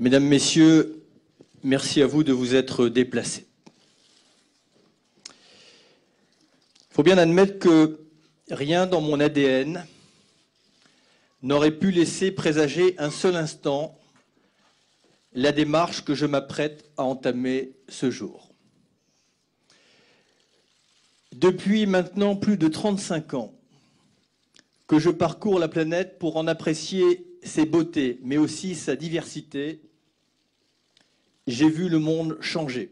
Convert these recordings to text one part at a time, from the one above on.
Mesdames, Messieurs, merci à vous de vous être déplacés. Il faut bien admettre que rien dans mon ADN n'aurait pu laisser présager un seul instant la démarche que je m'apprête à entamer ce jour. Depuis maintenant plus de 35 ans que je parcours la planète pour en apprécier ses beautés, mais aussi sa diversité, j'ai vu le monde changer.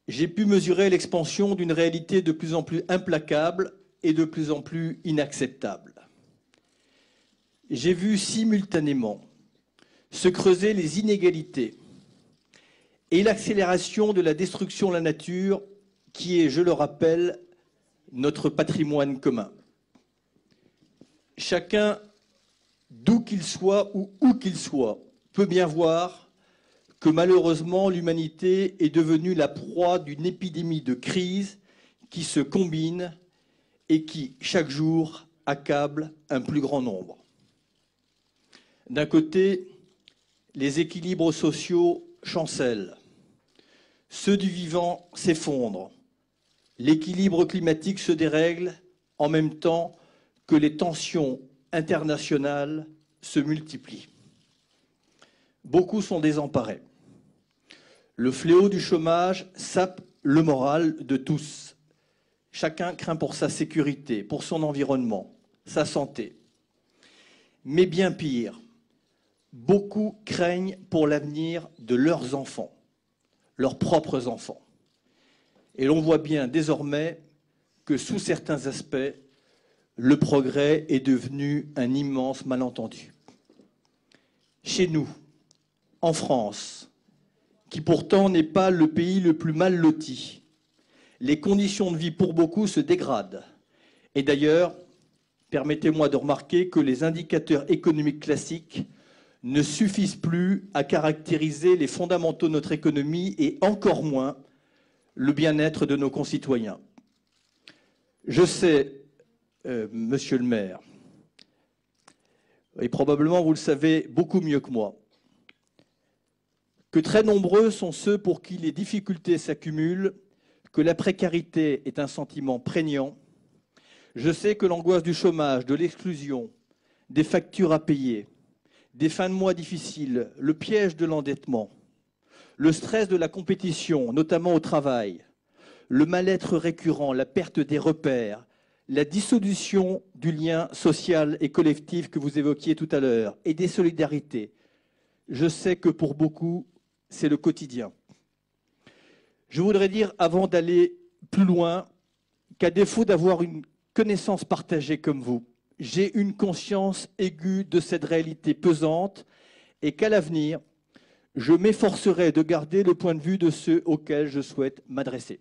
J'ai pu mesurer l'expansion d'une réalité de plus en plus implacable et de plus en plus inacceptable. J'ai vu simultanément se creuser les inégalités et l'accélération de la destruction de la nature qui est, je le rappelle, notre patrimoine commun. Chacun, d'où qu'il soit ou où qu'il soit, peut bien voir que malheureusement l'humanité est devenue la proie d'une épidémie de crise qui se combine et qui, chaque jour, accable un plus grand nombre. D'un côté, les équilibres sociaux chancellent, ceux du vivant s'effondrent, l'équilibre climatique se dérègle en même temps que les tensions internationales se multiplient. Beaucoup sont désemparés. Le fléau du chômage sape le moral de tous. Chacun craint pour sa sécurité, pour son environnement, sa santé. Mais bien pire, beaucoup craignent pour l'avenir de leurs enfants, leurs propres enfants. Et l'on voit bien désormais que sous certains aspects, le progrès est devenu un immense malentendu. Chez nous, en France, qui pourtant n'est pas le pays le plus mal loti, les conditions de vie pour beaucoup se dégradent. Et d'ailleurs, permettez-moi de remarquer que les indicateurs économiques classiques ne suffisent plus à caractériser les fondamentaux de notre économie et encore moins le bien-être de nos concitoyens. Je sais, monsieur le maire, et probablement vous le savez beaucoup mieux que moi, que très nombreux sont ceux pour qui les difficultés s'accumulent, que la précarité est un sentiment prégnant. Je sais que l'angoisse du chômage, de l'exclusion, des factures à payer, des fins de mois difficiles, le piège de l'endettement, le stress de la compétition, notamment au travail, le mal-être récurrent, la perte des repères, la dissolution du lien social et collectif que vous évoquiez tout à l'heure, et des solidarités. Je sais que pour beaucoup, c'est le quotidien. Je voudrais dire, avant d'aller plus loin, qu'à défaut d'avoir une connaissance partagée comme vous, j'ai une conscience aiguë de cette réalité pesante et qu'à l'avenir, je m'efforcerai de garder le point de vue de ceux auxquels je souhaite m'adresser.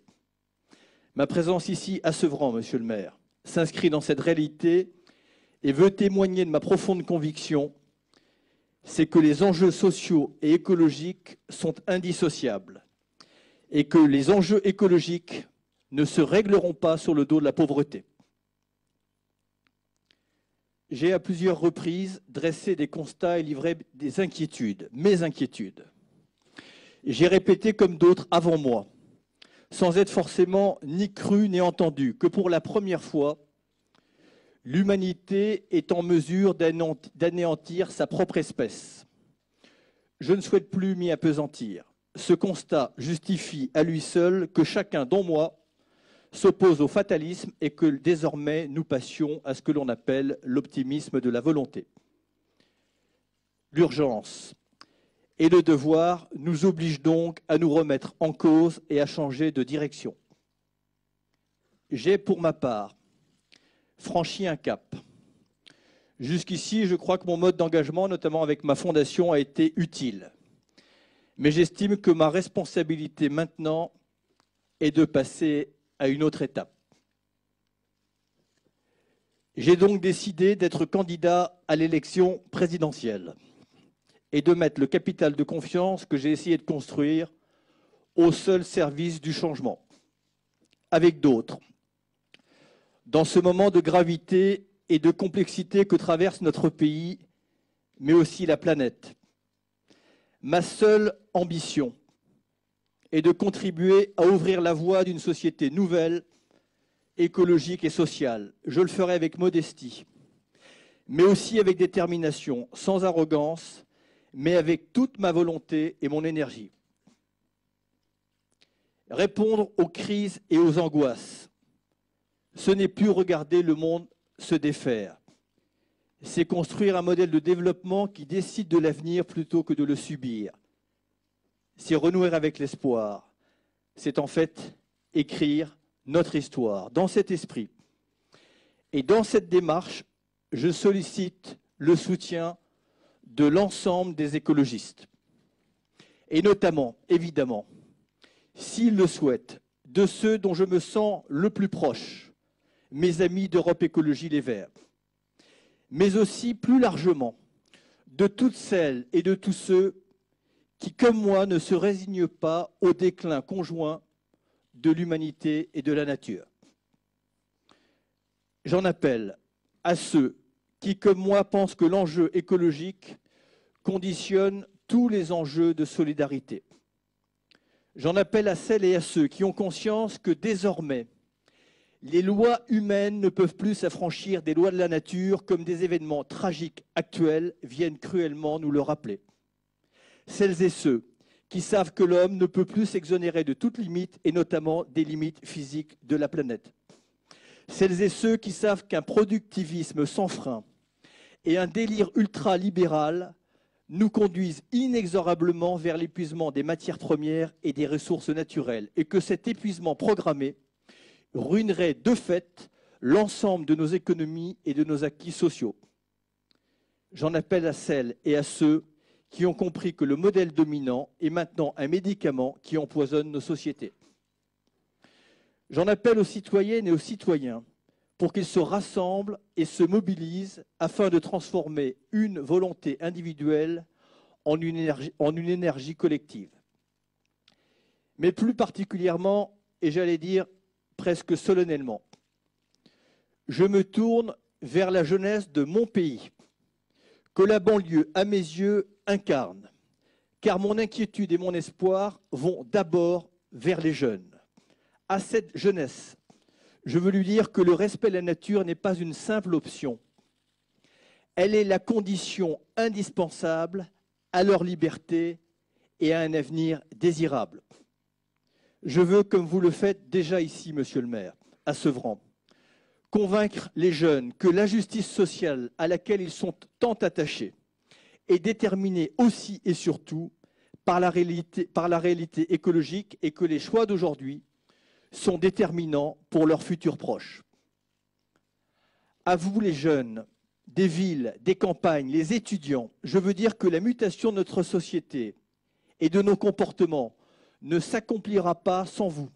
Ma présence ici à Sevran, monsieur le maire, s'inscrit dans cette réalité et veut témoigner de ma profonde conviction, c'est que les enjeux sociaux et écologiques sont indissociables et que les enjeux écologiques ne se régleront pas sur le dos de la pauvreté. J'ai à plusieurs reprises dressé des constats et livré des inquiétudes, mes inquiétudes. J'ai répété comme d'autres avant moi, sans être forcément ni cru ni entendu, que pour la première fois, l'humanité est en mesure d'anéantir sa propre espèce. Je ne souhaite plus m'y appesantir. Ce constat justifie à lui seul que chacun, dont moi, s'oppose au fatalisme et que désormais nous passions à ce que l'on appelle l'optimisme de la volonté. L'urgence et le devoir nous obligent donc à nous remettre en cause et à changer de direction. J'ai, pour ma part, franchi un cap. Jusqu'ici, je crois que mon mode d'engagement, notamment avec ma fondation, a été utile. Mais j'estime que ma responsabilité maintenant est de passer à une autre étape. J'ai donc décidé d'être candidat à l'élection présidentielle et de mettre le capital de confiance que j'ai essayé de construire au seul service du changement, avec d'autres. Dans ce moment de gravité et de complexité que traverse notre pays, mais aussi la planète. Ma seule ambition est de contribuer à ouvrir la voie d'une société nouvelle, écologique et sociale. Je le ferai avec modestie, mais aussi avec détermination, sans arrogance, mais avec toute ma volonté et mon énergie. Répondre aux crises et aux angoisses, ce n'est plus regarder le monde se défaire. C'est construire un modèle de développement qui décide de l'avenir plutôt que de le subir. C'est renouer avec l'espoir. C'est en fait écrire notre histoire. Dans cet esprit et dans cette démarche, je sollicite le soutien de l'ensemble des écologistes. Et notamment, évidemment, s'ils le souhaitent, de ceux dont je me sens le plus proche, mes amis d'Europe Écologie Les Verts, mais aussi plus largement de toutes celles et de tous ceux qui, comme moi, ne se résignent pas au déclin conjoint de l'humanité et de la nature. J'en appelle à ceux qui, comme moi, pensent que l'enjeu écologique conditionne tous les enjeux de solidarité. J'en appelle à celles et à ceux qui ont conscience que désormais, les lois humaines ne peuvent plus s'affranchir des lois de la nature comme des événements tragiques actuels viennent cruellement nous le rappeler. Celles et ceux qui savent que l'homme ne peut plus s'exonérer de toute limite et notamment des limites physiques de la planète. Celles et ceux qui savent qu'un productivisme sans frein et un délire ultra-libéral nous conduisent inexorablement vers l'épuisement des matières premières et des ressources naturelles et que cet épuisement programmé ruinerait de fait l'ensemble de nos économies et de nos acquis sociaux. J'en appelle à celles et à ceux qui ont compris que le modèle dominant est maintenant un médicament qui empoisonne nos sociétés. J'en appelle aux citoyennes et aux citoyens pour qu'ils se rassemblent et se mobilisent afin de transformer une volonté individuelle en une énergie collective. Mais plus particulièrement, et j'allais dire presque solennellement, je me tourne vers la jeunesse de mon pays, que la banlieue, à mes yeux, incarne, car mon inquiétude et mon espoir vont d'abord vers les jeunes. À cette jeunesse, je veux lui dire que le respect de la nature n'est pas une simple option. Elle est la condition indispensable à leur liberté et à un avenir désirable. Je veux, comme vous le faites déjà ici, monsieur le maire, à Sevran, convaincre les jeunes que la justice sociale à laquelle ils sont tant attachés est déterminée aussi et surtout par la réalité écologique et que les choix d'aujourd'hui sont déterminants pour leurs futurs proches. À vous les jeunes, des villes, des campagnes, les étudiants, je veux dire que la mutation de notre société et de nos comportements ne s'accomplira pas sans vous,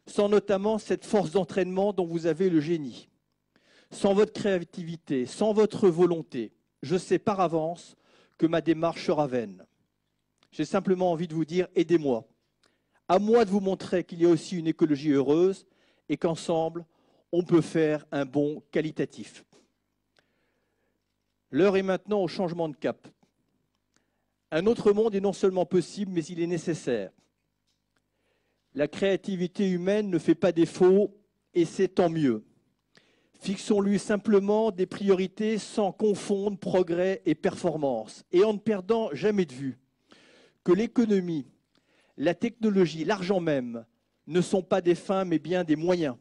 sans notamment cette force d'entraînement dont vous avez le génie, sans votre créativité, sans votre volonté. Je sais par avance que ma démarche sera vaine. J'ai simplement envie de vous dire, aidez-moi. À moi de vous montrer qu'il y a aussi une écologie heureuse et qu'ensemble, on peut faire un bond qualitatif. L'heure est maintenant au changement de cap. Un autre monde est non seulement possible, mais il est nécessaire. La créativité humaine ne fait pas défaut et c'est tant mieux. Fixons-lui simplement des priorités sans confondre progrès et performance et en ne perdant jamais de vue que l'économie, la technologie, l'argent même ne sont pas des fins mais bien des moyens.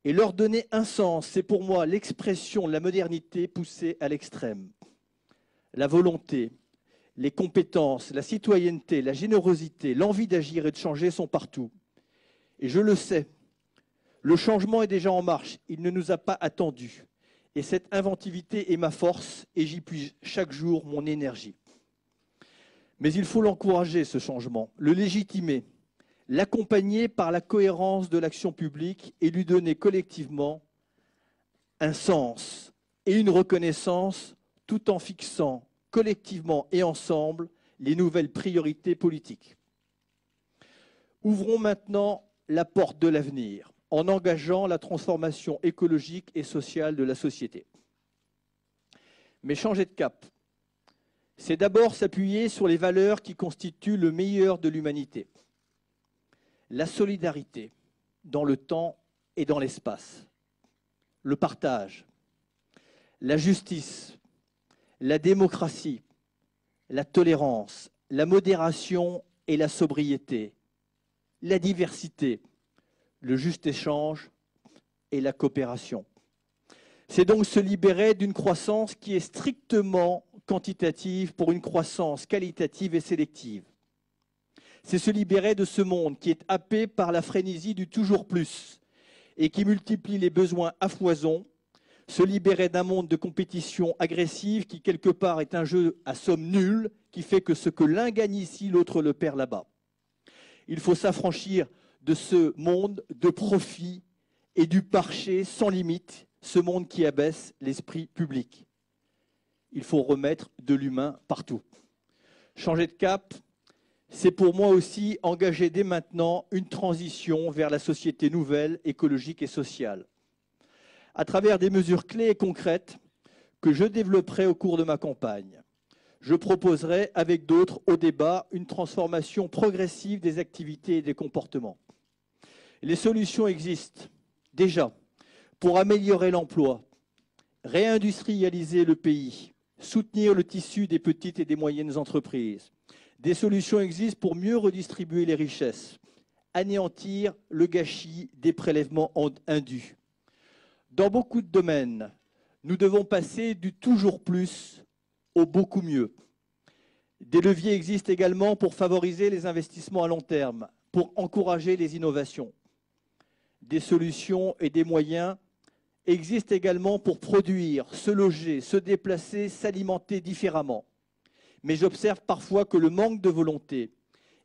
Et leur donner un sens, c'est pour moi l'expression de la modernité poussée à l'extrême. La volonté, les compétences, la citoyenneté, la générosité, l'envie d'agir et de changer sont partout. Et je le sais, le changement est déjà en marche, il ne nous a pas attendus. Et cette inventivité est ma force et j'y puise chaque jour mon énergie. Mais il faut l'encourager, ce changement, le légitimer, l'accompagner par la cohérence de l'action publique et lui donner collectivement un sens et une reconnaissance tout en fixant collectivement et ensemble les nouvelles priorités politiques. Ouvrons maintenant la porte de l'avenir en engageant la transformation écologique et sociale de la société. Mais changer de cap, c'est d'abord s'appuyer sur les valeurs qui constituent le meilleur de l'humanité. La solidarité dans le temps et dans l'espace, le partage, la justice, la démocratie, la tolérance, la modération et la sobriété, la diversité, le juste échange et la coopération. C'est donc se libérer d'une croissance qui est strictement quantitative pour une croissance qualitative et sélective. C'est se libérer de ce monde qui est happé par la frénésie du toujours plus et qui multiplie les besoins à foison, se libérer d'un monde de compétition agressive qui quelque part est un jeu à somme nulle qui fait que ce que l'un gagne ici, l'autre le perd là-bas. Il faut s'affranchir de ce monde de profit et du marché sans limite, ce monde qui abaisse l'esprit public. Il faut remettre de l'humain partout. Changer de cap, c'est pour moi aussi engager dès maintenant une transition vers la société nouvelle, écologique et sociale. À travers des mesures clés et concrètes que je développerai au cours de ma campagne, je proposerai avec d'autres au débat une transformation progressive des activités et des comportements. Les solutions existent déjà pour améliorer l'emploi, réindustrialiser le pays, soutenir le tissu des petites et des moyennes entreprises. Des solutions existent pour mieux redistribuer les richesses, anéantir le gâchis des prélèvements indus. Dans beaucoup de domaines, nous devons passer du toujours plus au beaucoup mieux. Des leviers existent également pour favoriser les investissements à long terme, pour encourager les innovations. Des solutions et des moyens existent également pour produire, se loger, se déplacer, s'alimenter différemment. Mais j'observe parfois que le manque de volonté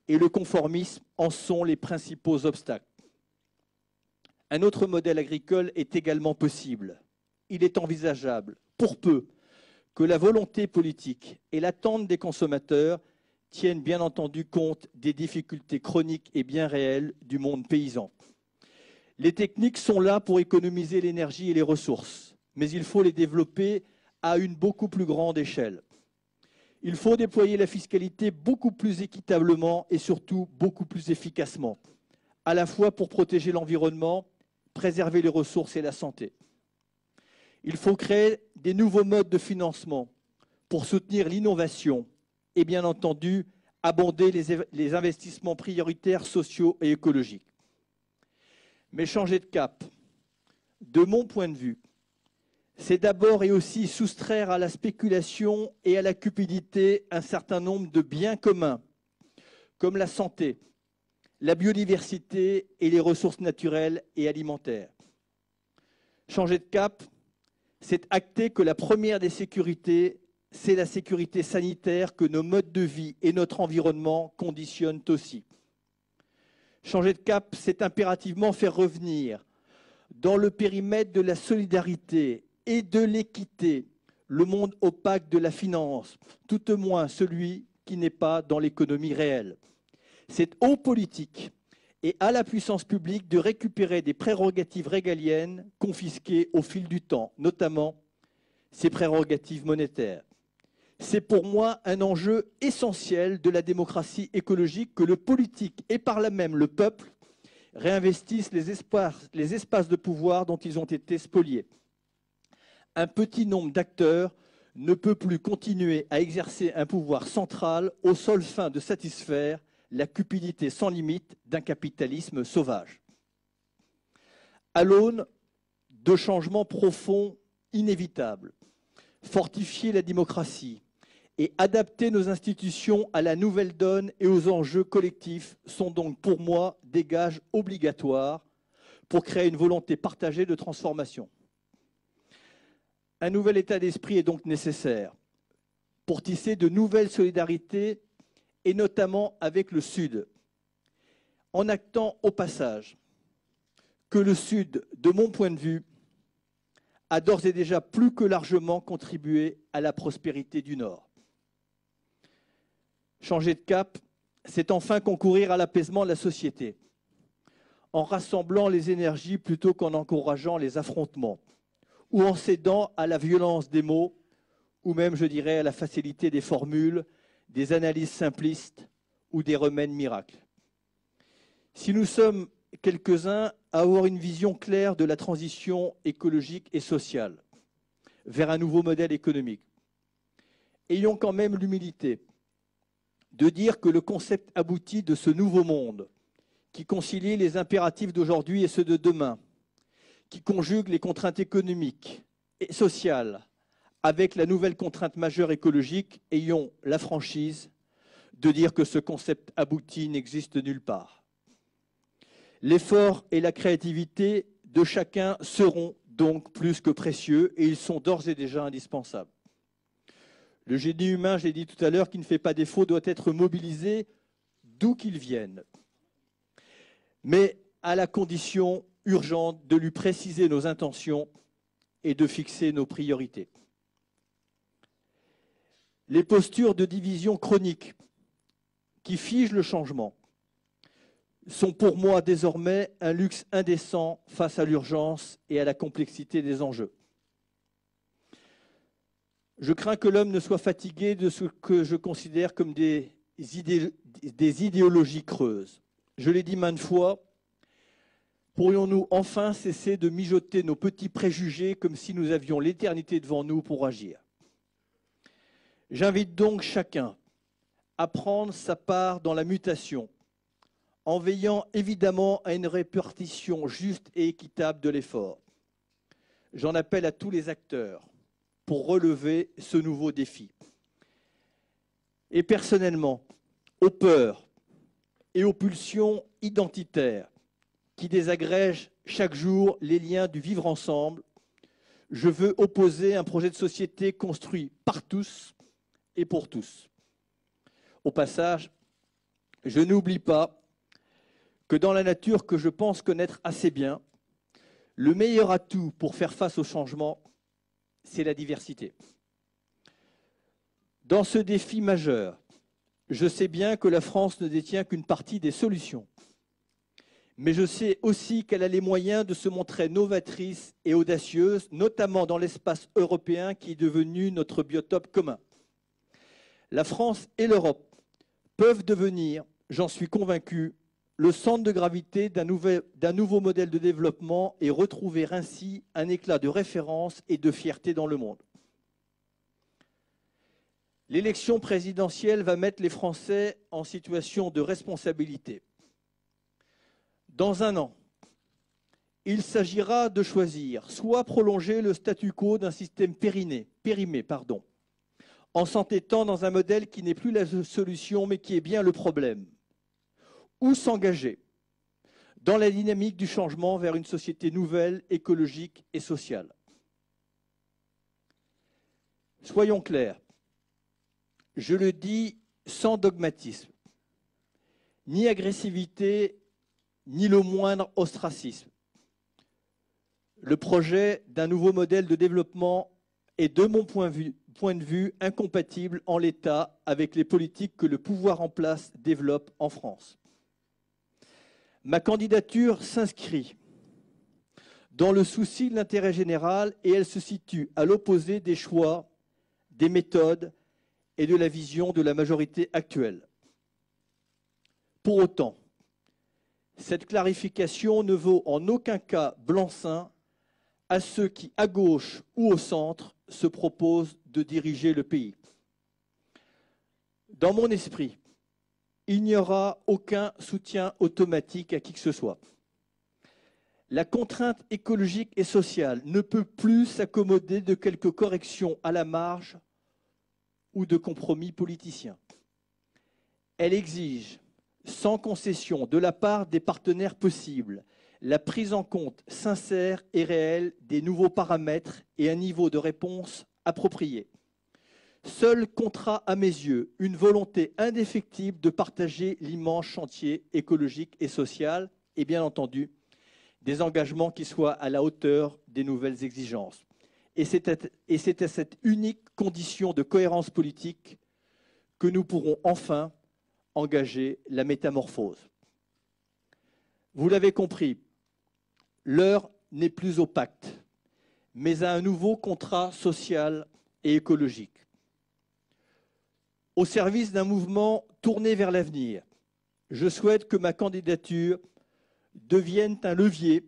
et le conformisme en sont les principaux obstacles. Un autre modèle agricole est également possible. Il est envisageable, pour peu que la volonté politique et l'attente des consommateurs tiennent bien entendu compte des difficultés chroniques et bien réelles du monde paysan. Les techniques sont là pour économiser l'énergie et les ressources, mais il faut les développer à une beaucoup plus grande échelle. Il faut déployer la fiscalité beaucoup plus équitablement et surtout beaucoup plus efficacement, à la fois pour protéger l'environnement, préserver les ressources et la santé. Il faut créer des nouveaux modes de financement pour soutenir l'innovation et bien entendu abonder les investissements prioritaires sociaux et écologiques. Mais changer de cap, de mon point de vue, c'est d'abord et aussi soustraire à la spéculation et à la cupidité un certain nombre de biens communs, comme la santé, la biodiversité et les ressources naturelles et alimentaires. Changer de cap, c'est acter que la première des sécurités, c'est la sécurité sanitaire que nos modes de vie et notre environnement conditionnent aussi. Changer de cap, c'est impérativement faire revenir dans le périmètre de la solidarité et de l'équité le monde opaque de la finance, tout au moins celui qui n'est pas dans l'économie réelle. C'est aux politiques et à la puissance publique de récupérer des prérogatives régaliennes confisquées au fil du temps, notamment ces prérogatives monétaires. C'est pour moi un enjeu essentiel de la démocratie écologique que le politique et par là même le peuple réinvestissent les espaces de pouvoir dont ils ont été spoliés. Un petit nombre d'acteurs ne peut plus continuer à exercer un pouvoir central aux seules fins de satisfaire la cupidité sans limite d'un capitalisme sauvage. À l'aune de changements profonds inévitables, fortifier la démocratie et adapter nos institutions à la nouvelle donne et aux enjeux collectifs sont donc pour moi des gages obligatoires pour créer une volonté partagée de transformation. Un nouvel état d'esprit est donc nécessaire pour tisser de nouvelles solidarités et notamment avec le Sud, en actant au passage que le Sud, de mon point de vue, a d'ores et déjà plus que largement contribué à la prospérité du Nord. Changer de cap, c'est enfin concourir à l'apaisement de la société, en rassemblant les énergies plutôt qu'en encourageant les affrontements, ou en cédant à la violence des mots, ou même, je dirais, à la facilité des formules, des analyses simplistes ou des remèdes miracles. Si nous sommes quelques-uns à avoir une vision claire de la transition écologique et sociale vers un nouveau modèle économique, ayons quand même l'humilité de dire que le concept abouti de ce nouveau monde, qui concilie les impératifs d'aujourd'hui et ceux de demain, qui conjugue les contraintes économiques et sociales avec la nouvelle contrainte majeure écologique, ayons la franchise de dire que ce concept abouti n'existe nulle part. L'effort et la créativité de chacun seront donc plus que précieux et ils sont d'ores et déjà indispensables. Le génie humain, je l'ai dit tout à l'heure, qui ne fait pas défaut, doit être mobilisé d'où qu'il vienne, mais à la condition urgente de lui préciser nos intentions et de fixer nos priorités. Les postures de division chronique qui figent le changement sont pour moi désormais un luxe indécent face à l'urgence et à la complexité des enjeux. Je crains que l'homme ne soit fatigué de ce que je considère comme des idéologies creuses. Je l'ai dit maintes fois, pourrions-nous enfin cesser de mijoter nos petits préjugés comme si nous avions l'éternité devant nous pour agir? J'invite donc chacun à prendre sa part dans la mutation, en veillant évidemment à une répartition juste et équitable de l'effort. J'en appelle à tous les acteurs pour relever ce nouveau défi. Et personnellement, aux peurs et aux pulsions identitaires qui désagrègent chaque jour les liens du vivre ensemble, je veux opposer un projet de société construit par tous et pour tous. Au passage, je n'oublie pas que dans la nature que je pense connaître assez bien, le meilleur atout pour faire face au changement, c'est la diversité. Dans ce défi majeur, je sais bien que la France ne détient qu'une partie des solutions. Mais je sais aussi qu'elle a les moyens de se montrer novatrice et audacieuse, notamment dans l'espace européen qui est devenu notre biotope commun. La France et l'Europe peuvent devenir, j'en suis convaincu, le centre de gravité d'un nouveau modèle de développement et retrouver ainsi un éclat de référence et de fierté dans le monde. L'élection présidentielle va mettre les Français en situation de responsabilité. Dans un an, il s'agira de choisir soit prolonger le statu quo d'un système périmé, en s'entêtant dans un modèle qui n'est plus la solution mais qui est bien le problème, ou s'engager dans la dynamique du changement vers une société nouvelle, écologique et sociale. Soyons clairs, je le dis sans dogmatisme, ni agressivité, ni le moindre ostracisme. Le projet d'un nouveau modèle de développement est, de mon point de vue, incompatible en l'état avec les politiques que le pouvoir en place développe en France. Ma candidature s'inscrit dans le souci de l'intérêt général et elle se situe à l'opposé des choix, des méthodes et de la vision de la majorité actuelle. Pour autant, cette clarification ne vaut en aucun cas blanc-seing à ceux qui, à gauche ou au centre, se proposent de diriger le pays. Dans mon esprit, il n'y aura aucun soutien automatique à qui que ce soit. La contrainte écologique et sociale ne peut plus s'accommoder de quelques corrections à la marge ou de compromis politiciens. Elle exige, sans concession de la part des partenaires possibles, la prise en compte sincère et réelle des nouveaux paramètres et un niveau de réponse approprié. Seul comptera à mes yeux une volonté indéfectible de partager l'immense chantier écologique et social et bien entendu des engagements qui soient à la hauteur des nouvelles exigences. Et c'est à cette unique condition de cohérence politique que nous pourrons enfin engager la métamorphose. Vous l'avez compris, l'heure n'est plus au pacte, mais à un nouveau contrat social et écologique. Au service d'un mouvement tourné vers l'avenir, je souhaite que ma candidature devienne un levier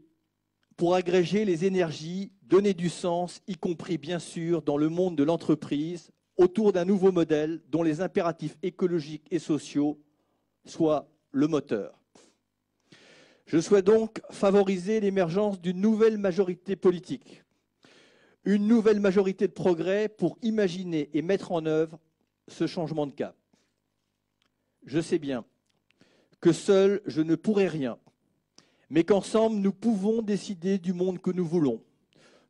pour agréger les énergies, donner du sens, y compris bien sûr dans le monde de l'entreprise, autour d'un nouveau modèle dont les impératifs écologiques et sociaux soient le moteur. Je souhaite donc favoriser l'émergence d'une nouvelle majorité politique, une nouvelle majorité de progrès pour imaginer et mettre en œuvre ce changement de cap. Je sais bien que seul je ne pourrai rien, mais qu'ensemble nous pouvons décider du monde que nous voulons.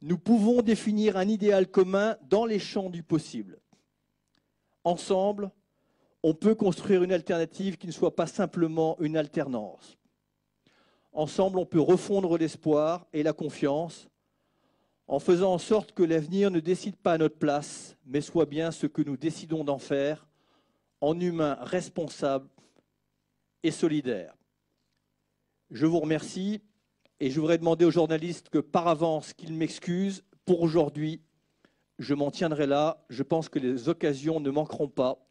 Nous pouvons définir un idéal commun dans les champs du possible. Ensemble, on peut construire une alternative qui ne soit pas simplement une alternance. Ensemble, on peut refondre l'espoir et la confiance en faisant en sorte que l'avenir ne décide pas à notre place, mais soit bien ce que nous décidons d'en faire en humains responsables et solidaires. Je vous remercie et je voudrais demander aux journalistes que par avance qu'ils m'excusent. Pour aujourd'hui, je m'en tiendrai là. Je pense que les occasions ne manqueront pas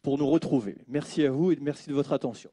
pour nous retrouver. Merci à vous et merci de votre attention.